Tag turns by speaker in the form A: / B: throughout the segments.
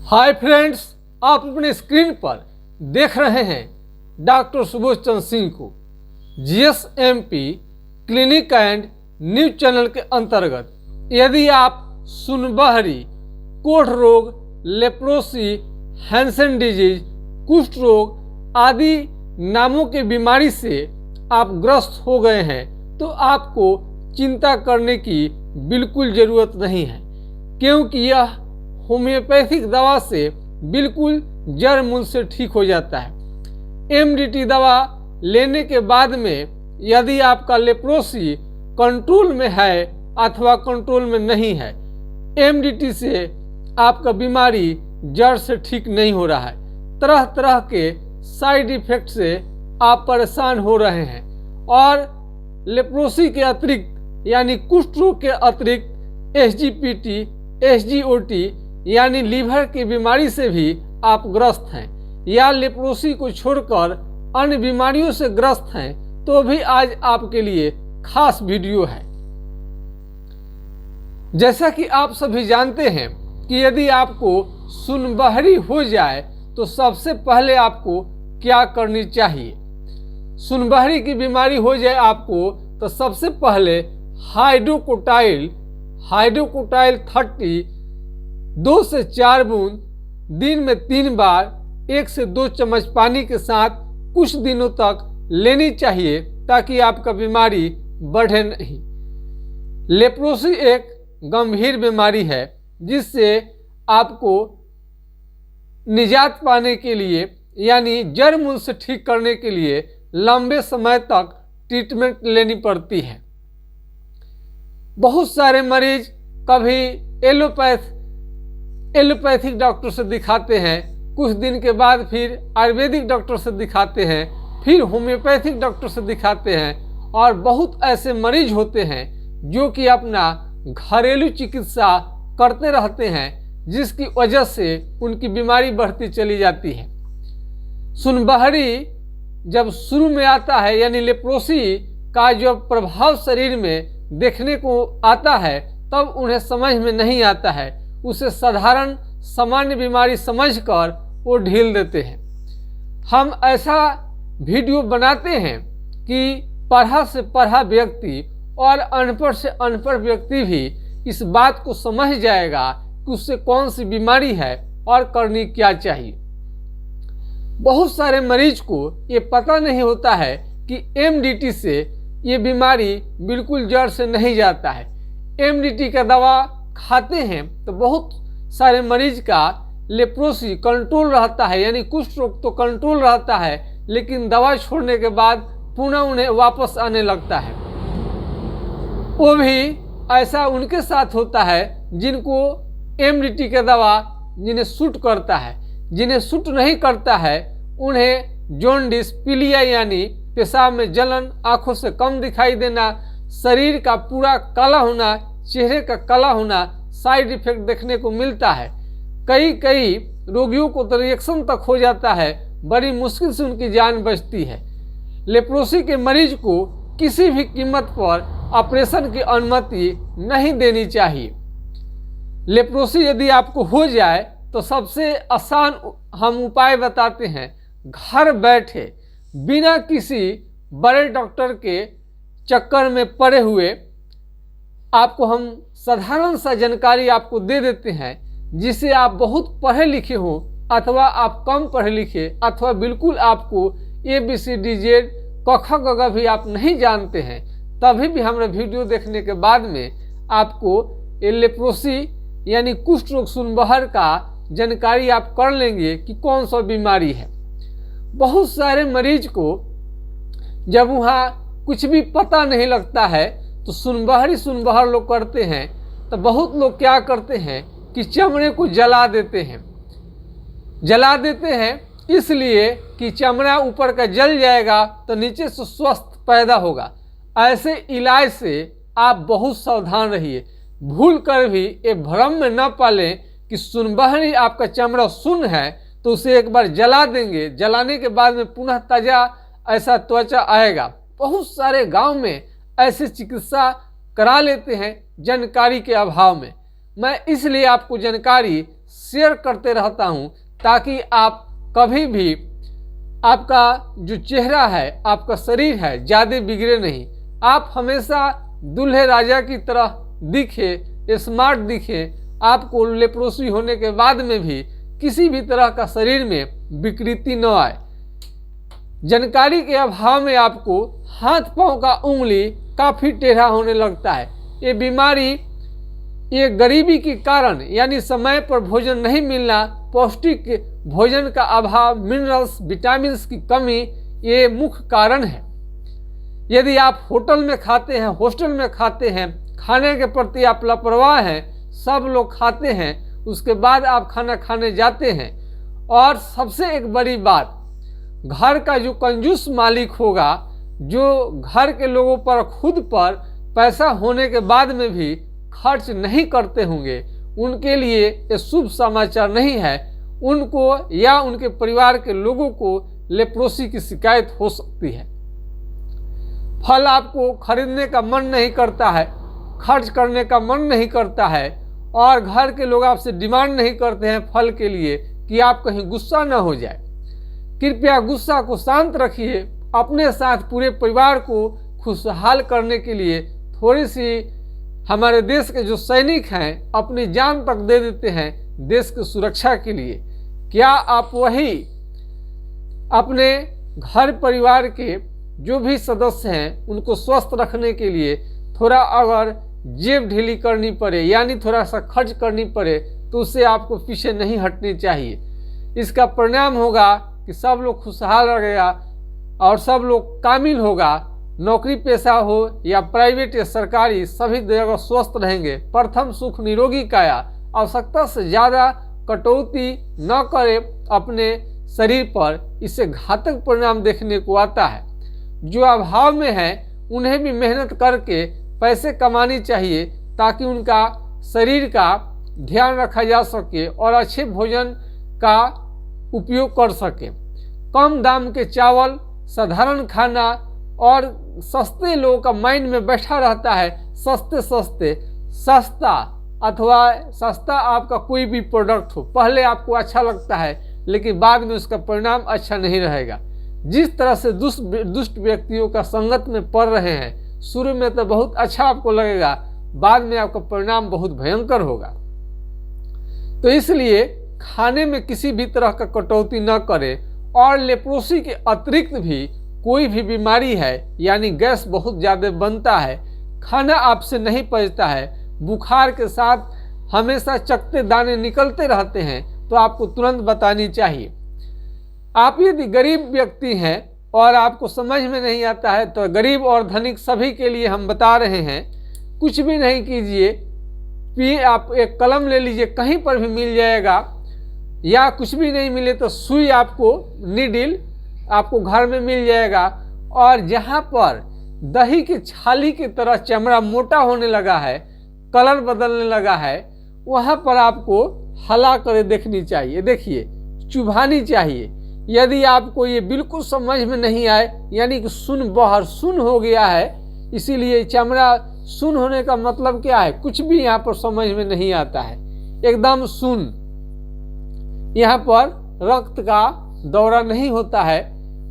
A: Hi friends, आप अपने screen पर देख रहे हैं डॉक्टर सुबोध चंद्र सिंह को GSMP clinic and news channel के अंतर्गत। यदि आप सुनबहरी, कोढ़ रोग, लेप्रोसी, हैंसन डिजीज, कुष्ठ रोग आदि नामों की बीमारी से आप ग्रस्त हो गए हैं तो आपको चिंता करने की बिल्कुल ज़रूरत नहीं है, क्योंकि यह होम्योपैथिक दवा से बिल्कुल जड़ मूल से ठीक हो जाता है। MDT दवा लेने के बाद में यदि आपका लेप्रोसी कंट्रोल में है अथवा कंट्रोल में नहीं है, MDT से आपका बीमारी जड़ से ठीक नहीं हो रहा है, तरह तरह के साइड इफेक्ट से आप परेशान हो रहे हैं और लेप्रोसी के अतिरिक्त यानी कुष्ठ रोग के अतिरिक्त SGPT, SGOT यानी लीवर की बीमारी से भी आप ग्रस्त हैं या लेप्रोसी को छोड़कर अन्य बीमारियों से ग्रस्त हैं, तो भी आज आपके लिए खास वीडियो है। जैसा कि आप सभी जानते हैं कि यदि आपको सुनबहरी हो जाए तो सबसे पहले आपको क्या करनी चाहिए। सुनबहरी की बीमारी हो जाए आपको तो सबसे पहले हाइड्रोकोटाइल 30 2 से 4 बूंद दिन में 3 बार 1 से 2 चम्मच पानी के साथ कुछ दिनों तक लेनी चाहिए ताकि आपका बीमारी बढ़े नहीं। लेप्रोसी एक गंभीर बीमारी है जिससे आपको निजात पाने के लिए यानी जड़ मूल से ठीक करने के लिए लंबे समय तक ट्रीटमेंट लेनी पड़ती है। बहुत सारे मरीज कभी एलोपैथिक डॉक्टर से दिखाते हैं, कुछ दिन के बाद फिर आयुर्वेदिक डॉक्टर से दिखाते हैं, फिर होम्योपैथिक डॉक्टर से दिखाते हैं और बहुत ऐसे मरीज होते हैं जो कि अपना घरेलू चिकित्सा करते रहते हैं, जिसकी वजह से उनकी बीमारी बढ़ती चली जाती है। सुनबहरी जब शुरू में आता है यानी लेप्रोसी का जब प्रभाव शरीर में देखने को आता है तब उन्हें समझ में नहीं आता है, उसे साधारण सामान्य बीमारी समझकर वो ढील देते हैं। हम ऐसा वीडियो बनाते हैं कि पढ़ा से पढ़ा व्यक्ति और अनपढ़ से अनपढ़ व्यक्ति भी इस बात को समझ जाएगा कि उससे कौन सी बीमारी है और करनी क्या चाहिए। बहुत सारे मरीज को ये पता नहीं होता है कि MDT से ये बीमारी बिल्कुल जड़ से नहीं जाता है। MDT का दवा खाते हैं तो बहुत सारे मरीज का लेप्रोसी कंट्रोल रहता है यानी कुष्ठ रोग तो कंट्रोल रहता है, लेकिन दवा छोड़ने के बाद पुनः उन्हें वापस आने लगता है। वो भी ऐसा उनके साथ होता है जिनको MDT का दवा जिन्हें सूट करता है। जिन्हें सूट नहीं करता है उन्हें जॉन्डिस, पीलिया यानी पेशाब में जलन, आंखों से कम दिखाई देना, शरीर का पूरा काला होना, चेहरे का काला होना, साइड इफेक्ट देखने को मिलता है। कई रोगियों को तो रिएक्शन तक हो जाता है, बड़ी मुश्किल से उनकी जान बचती है। लेप्रोसी के मरीज को किसी भी कीमत पर ऑपरेशन की अनुमति नहीं देनी चाहिए। लेप्रोसी यदि आपको हो जाए तो सबसे आसान हम उपाय बताते हैं। घर बैठे बिना किसी बड़े डॉक्टर के चक्कर में पड़े हुए आपको हम साधारण सा जानकारी आपको दे देते हैं, जिसे आप बहुत पढ़े लिखे हो अथवा आप कम पढ़े लिखे अथवा बिल्कुल आपको ABCDZ क ख ग घ भी आप नहीं जानते हैं, तभी भी हमारा वीडियो देखने के बाद में आपको लेप्रोसी यानी कुष्ठ रोग सुनबहर का जानकारी आप कर लेंगे कि कौन सा बीमारी है। बहुत सारे मरीज को जब वहाँ कुछ भी पता नहीं लगता है तो सुनबहर लोग करते हैं, तो बहुत लोग क्या करते हैं कि चमड़े को जला देते हैं इसलिए कि चमड़ा ऊपर का जल जाएगा तो नीचे से स्वस्थ पैदा होगा। ऐसे इलाज से आप बहुत सावधान रहिए। भूल कर भी ये भ्रम में न पालें कि सुनबहरी आपका चमड़ा सुन्न है तो उसे एक बार जला देंगे, जलाने के बाद में पुनः ताज़ा ऐसा त्वचा आएगा। बहुत सारे गांव में ऐसे चिकित्सा करा लेते हैं जानकारी के अभाव में। मैं इसलिए आपको जानकारी शेयर करते रहता हूँ, ताकि आप कभी भी आपका जो चेहरा है, आपका शरीर है, ज़्यादा बिगड़े नहीं। आप हमेशा दूल्हे राजा की तरह दिखे, स्मार्ट दिखे। आपको लेप्रोसी होने के बाद में भी किसी भी तरह का शरीर में विकृति न आए। जानकारी के अभाव में आपको हाथ पांव का उंगली काफ़ी टेढ़ा होने लगता है। ये बीमारी, ये गरीबी के कारण, यानी समय पर भोजन नहीं मिलना, पौष्टिक भोजन का अभाव, मिनरल्स, विटामिन्स की कमी, ये मुख्य कारण है। यदि आप होटल में खाते हैं, हॉस्टल में खाते हैं, खाने के प्रति आप लापरवाह हैं, सब लोग खाते हैं, उसके बाद आप खाना खाने जाते हैं, और सबसे एक बड़ी बात, घर का जो कंजूस मालिक होगा, जो घर के लोगों पर, खुद पर पैसा होने के बाद में भी खर्च नहीं करते होंगे, उनके लिए ये शुभ समाचार नहीं है। उनको या उनके परिवार के लोगों को लेप्रोसी की शिकायत हो सकती है। फल आपको खरीदने का मन नहीं करता है, खर्च करने का मन नहीं करता है, और घर के लोग आपसे डिमांड नहीं करते हैं फल के लिए कि आप कहीं गुस्सा न हो जाए। कृपया गुस्सा को शांत रखिए। अपने साथ पूरे परिवार को खुशहाल करने के लिए थोड़ी सी, हमारे देश के जो सैनिक हैं अपनी जान तक दे देते हैं देश की सुरक्षा के लिए। क्या आप वही अपने घर परिवार के जो भी सदस्य हैं उनको स्वस्थ रखने के लिए थोड़ा अगर जेब ढीली करनी पड़े, यानी थोड़ा सा खर्च करनी पड़े, तो उससे आपको पीछे नहीं हटनी चाहिए। इसका परिणाम होगा कि सब लोग खुशहाल रहेगा और सब लोग कामिल होगा। नौकरी पेशा हो या प्राइवेट या सरकारी, सभी जगह स्वस्थ रहेंगे। प्रथम सुख निरोगी काया। आवश्यकता से ज़्यादा कटौती न करें अपने शरीर पर, इससे घातक परिणाम देखने को आता है। जो अभाव में है उन्हें भी मेहनत करके पैसे कमानी चाहिए, ताकि उनका शरीर का ध्यान रखा जा सके और अच्छे भोजन का उपयोग कर सके। कम दाम के चावल, साधारण खाना, और सस्ते लोगों का माइंड में बैठा रहता है सस्ते सस्ते, सस्ता अथवा सस्ता आपका कोई भी प्रोडक्ट हो, पहले आपको अच्छा लगता है लेकिन बाद में उसका परिणाम अच्छा नहीं रहेगा। जिस तरह से दुष्ट व्यक्तियों का संगत में पड़ रहे हैं, शुरू में तो बहुत अच्छा आपको लगेगा, बाद में आपका परिणाम बहुत भयंकर होगा। तो इसलिए खाने में किसी भी तरह का कटौती न करें। और लेप्रोसी के अतिरिक्त भी कोई भी बीमारी है, यानी गैस बहुत ज़्यादा बनता है, खाना आपसे नहीं पचता है, बुखार के साथ हमेशा चकते दाने निकलते रहते हैं, तो आपको तुरंत बतानी चाहिए। आप यदि गरीब व्यक्ति हैं और आपको समझ में नहीं आता है, तो गरीब और धनिक सभी के लिए हम बता रहे हैं, कुछ भी नहीं कीजिए। आप एक कलम ले लीजिए, कहीं पर भी मिल जाएगा, या कुछ भी नहीं मिले तो सुई, आपको नीडल आपको घर में मिल जाएगा। और जहाँ पर दही की छाली की तरह चमड़ा मोटा होने लगा है, कलर बदलने लगा है, वहाँ पर आपको हला कर देखनी चाहिए। देखिए, चुभानी चाहिए। यदि आपको ये बिल्कुल समझ में नहीं आए, यानी कि सुन हो गया है, इसीलिए चमड़ा सुन होने का मतलब क्या है, कुछ भी यहाँ पर समझ में नहीं आता है, एकदम सुन। यहाँ पर रक्त का दौरा नहीं होता है,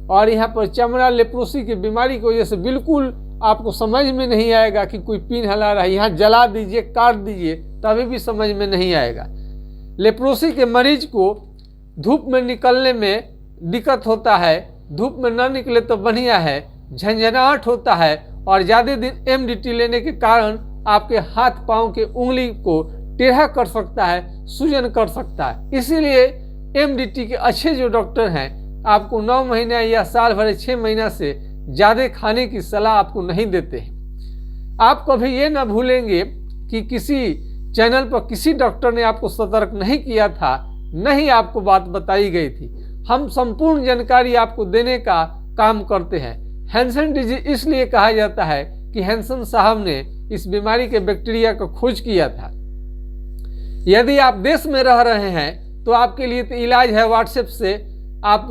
A: और यहाँ पर चमड़ा लेप्रोसी की बीमारी की वजह से बिल्कुल आपको समझ में नहीं आएगा कि कोई पिन हिला रहा है। यहाँ जला दीजिए, काट दीजिए, तभी भी समझ में नहीं आएगा। लेप्रोसी के मरीज को धूप में निकलने में दिक्कत होता है, धूप में न निकले तो बढ़िया है, झंझनाहट होता है, और ज़्यादा दिन MDT लेने के कारण आपके हाथ पाँव के उंगली को टेढ़ा कर सकता है, सूजन कर सकता है। इसीलिए MDT के अच्छे जो डॉक्टर हैं आपको 9 महीना या साल भर 6 महीना से ज़्यादा खाने की सलाह आपको नहीं देते हैं। आप कभी ये ना भूलेंगे कि किसी चैनल पर किसी डॉक्टर ने आपको सतर्क नहीं किया था, नहीं आपको बात बताई गई थी। हम संपूर्ण जानकारी आपको देने का काम करते हैं। हैंसन डिजीज इसलिए कहा जाता है कि हैंसन साहब ने इस बीमारी के बैक्टीरिया का खोज किया था। यदि आप देश में रह रहे हैं तो आपके लिए तो इलाज है, व्हाट्सएप से आप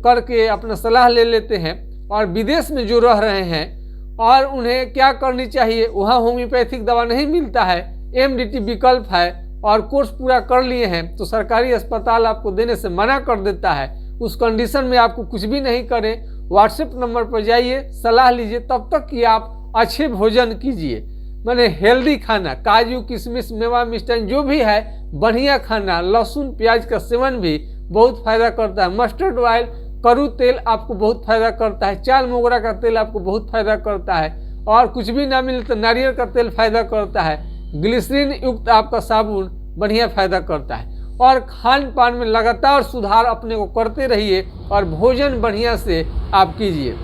A: करके अपना सलाह ले लेते हैं। और विदेश में जो रह रहे हैं और उन्हें क्या करनी चाहिए, वहाँ होम्योपैथिक दवा नहीं मिलता है, MDT विकल्प है और कोर्स पूरा कर लिए हैं तो सरकारी अस्पताल आपको देने से मना कर देता है, उस कंडीशन में आपको कुछ भी नहीं करें, व्हाट्सएप नंबर पर जाइए, सलाह लीजिए, तब तक कि आप अच्छे भोजन कीजिए, माने हेल्दी खाना, काजू किशमिश मेवा मिष्टान जो भी है बढ़िया खाना, लहसुन प्याज का सेवन भी बहुत फायदा करता है, मस्टर्ड ऑयल करू तेल आपको बहुत फायदा करता है, चाल मोगरा का तेल आपको बहुत फायदा करता है, और कुछ भी ना मिले तो नारियल का तेल फायदा करता है, ग्लिसरीन युक्त आपका साबुन बढ़िया फायदा करता है। और खान पान में लगातार सुधार अपने को करते रहिए और भोजन बढ़िया से आप कीजिए।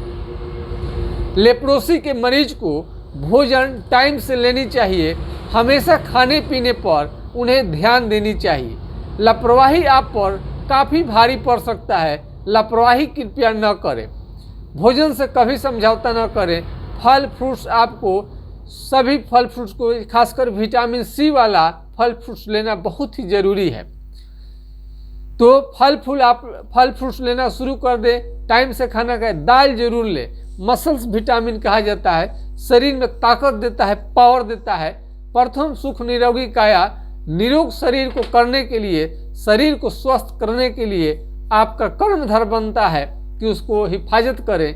A: लेप्रोसी के मरीज को भोजन टाइम से लेनी चाहिए, हमेशा खाने पीने पर उन्हें ध्यान देनी चाहिए। लापरवाही आप पर काफ़ी भारी पड़ सकता है, लापरवाही कृपया न करें। भोजन से कभी समझौता न करें। फल फ्रूट्स आपको सभी फल फ्रूट्स को, खासकर विटामिन सी वाला फल फ्रूट्स लेना बहुत ही ज़रूरी है। तो फल फ्रूट्स लेना शुरू कर दे, टाइम से खाना खाए, दाल जरूर ले। मसल्स विटामिन कहा जाता है, शरीर में ताकत देता है, पावर देता है। प्रथम सुख निरोगी काया, निरोग शरीर को करने के लिए, शरीर को स्वस्थ करने के लिए आपका कर्मधर्म बनता है कि उसको हिफाजत करें।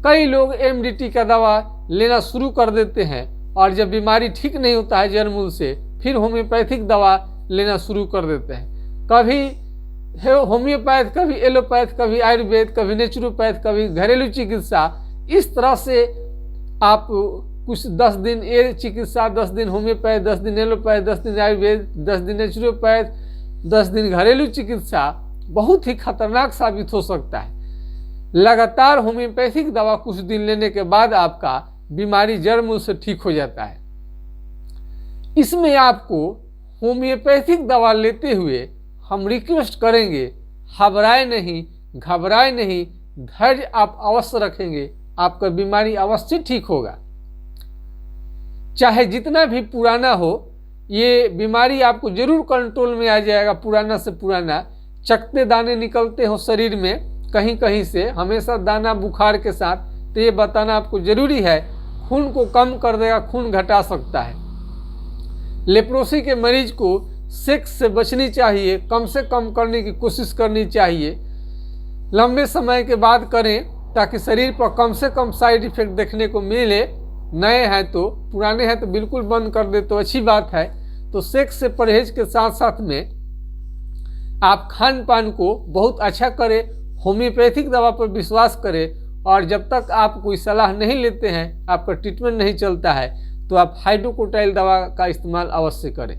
A: कई लोग एमडीटी का दवा लेना शुरू कर देते हैं और जब बीमारी ठीक नहीं होता है जड़ मूल से, फिर होम्योपैथिक दवा लेना शुरू कर देते हैं। कभी होम्योपैथ, कभी एलोपैथ, कभी आयुर्वेद, कभी नेचुरोपैथ, कभी घरेलू चिकित्सा। इस तरह से आप कुछ 10 दिन ये चिकित्सा, 10 दिन होम्योपैथ, 10 दिन एलोपैथ, 10 दिन आयुर्वेद, 10 दिन नेचुरोपैथ, 10 दिन घरेलू चिकित्सा बहुत ही खतरनाक साबित हो सकता है। लगातार होम्योपैथिक दवा कुछ दिन लेने के बाद आपका बीमारी जड़ मूल से ठीक हो जाता है। इसमें आपको होम्योपैथिक दवा लेते हुए हम रिक्वेस्ट करेंगे, घबराए नहीं, धैर्य आप अवश्य रखेंगे, आपका बीमारी अवश्य ठीक होगा। चाहे जितना भी पुराना हो, ये बीमारी आपको जरूर कंट्रोल में आ जाएगा। पुराना से पुराना चकते दाने निकलते हो शरीर में कहीं कहीं से, हमेशा दाना बुखार के साथ, तो ये बताना आपको जरूरी है। खून को कम कर देगा, खून घटा सकता है। लेप्रोसी के मरीज को सेक्स से बचनी चाहिए, कम से कम करने की कोशिश करनी चाहिए। लंबे समय के बाद करें ताकि शरीर पर कम से कम साइड इफेक्ट देखने को मिले। नए हैं तो, पुराने हैं तो बिल्कुल बंद कर दे तो अच्छी बात है। तो सेक्स से परहेज के साथ साथ में आप खान पान को बहुत अच्छा करें, होम्योपैथिक दवा पर विश्वास करें, और जब तक आप कोई सलाह नहीं लेते हैं, आपका ट्रीटमेंट नहीं चलता है, तो आप हाइड्रोकोटाइल दवा का इस्तेमाल अवश्य करें।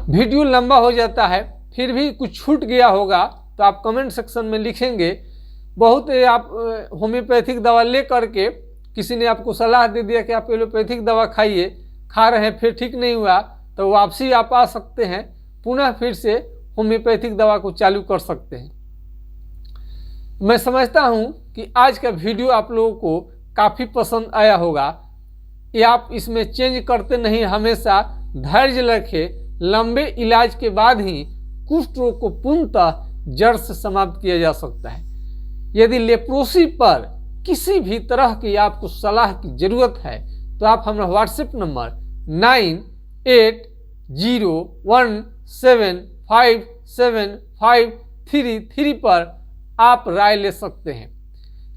A: वीडियो लंबा हो जाता है, फिर भी कुछ छूट गया होगा तो आप कमेंट सेक्शन में लिखेंगे। बहुत आप होम्योपैथिक दवा ले करके किसी ने आपको सलाह दे दिया कि आप एलोपैथिक दवा खाइए, खा रहे हैं फिर ठीक नहीं हुआ, तो वापसी आप आ सकते हैं, पुनः फिर से होम्योपैथिक दवा को चालू कर सकते हैं। मैं समझता हूं कि आज का वीडियो आप लोगों को काफ़ी पसंद आया होगा। ये आप इसमें चेंज करते नहीं, हमेशा धैर्य रखें। लंबे इलाज के बाद ही कुष्ठ रोग को पूर्णतः जड़ से समाप्त किया जा सकता है। यदि लेप्रोसी पर किसी भी तरह की आपको सलाह की जरूरत है तो आप हमारा व्हाट्सएप नंबर 9801757533 पर आप राय ले सकते हैं।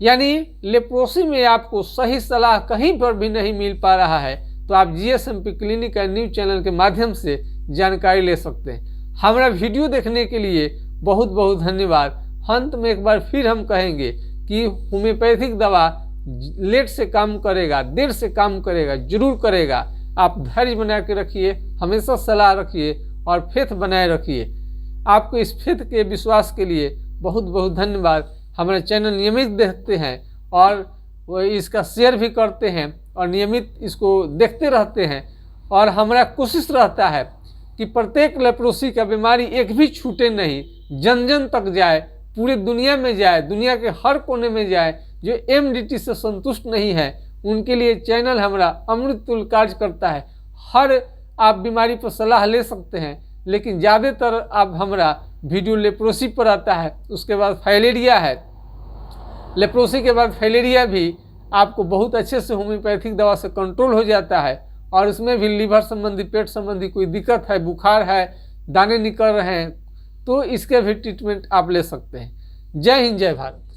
A: यानी लेप्रोसी में आपको सही सलाह कहीं पर भी नहीं मिल पा रहा है तो आप GSMP clinic and news channel के माध्यम से जानकारी ले सकते हैं। हमारा वीडियो देखने के लिए बहुत बहुत धन्यवाद। अंत में एक बार फिर हम कहेंगे कि होम्योपैथिक दवा लेट से काम करेगा, देर से काम करेगा, जरूर करेगा। आप धैर्य बना के रखिए, हमेशा सलाह रखिए और फेथ बनाए रखिए। आपको इस फेथ के विश्वास के लिए बहुत बहुत धन्यवाद। हमारा चैनल नियमित देखते हैं और इसका शेयर भी करते हैं और नियमित इसको देखते रहते हैं, और हमारा कोशिश रहता है कि प्रत्येक लेप्रोसी का बीमारी एक भी छूटे नहीं, जन जन तक जाए, पूरे दुनिया में जाए, दुनिया के हर कोने में जाए। जो एमडीटी से संतुष्ट नहीं है उनके लिए चैनल हमारा अमृत तुल्य कार्य करता है। हर आप बीमारी पर सलाह ले सकते हैं, लेकिन ज़्यादातर अब हमारा वीडियो लेप्रोसी पर आता है, उसके बाद फाइलेरिया है। लेप्रोसी के बाद फाइलेरिया भी आपको बहुत अच्छे से होम्योपैथिक दवा से कंट्रोल हो जाता है और उसमें भी लीवर संबंधी, पेट संबंधी कोई दिक्कत है, बुखार है, दाने निकल रहे हैं, तो इसके भी ट्रीटमेंट आप ले सकते हैं। जय हिंद, जय भारत।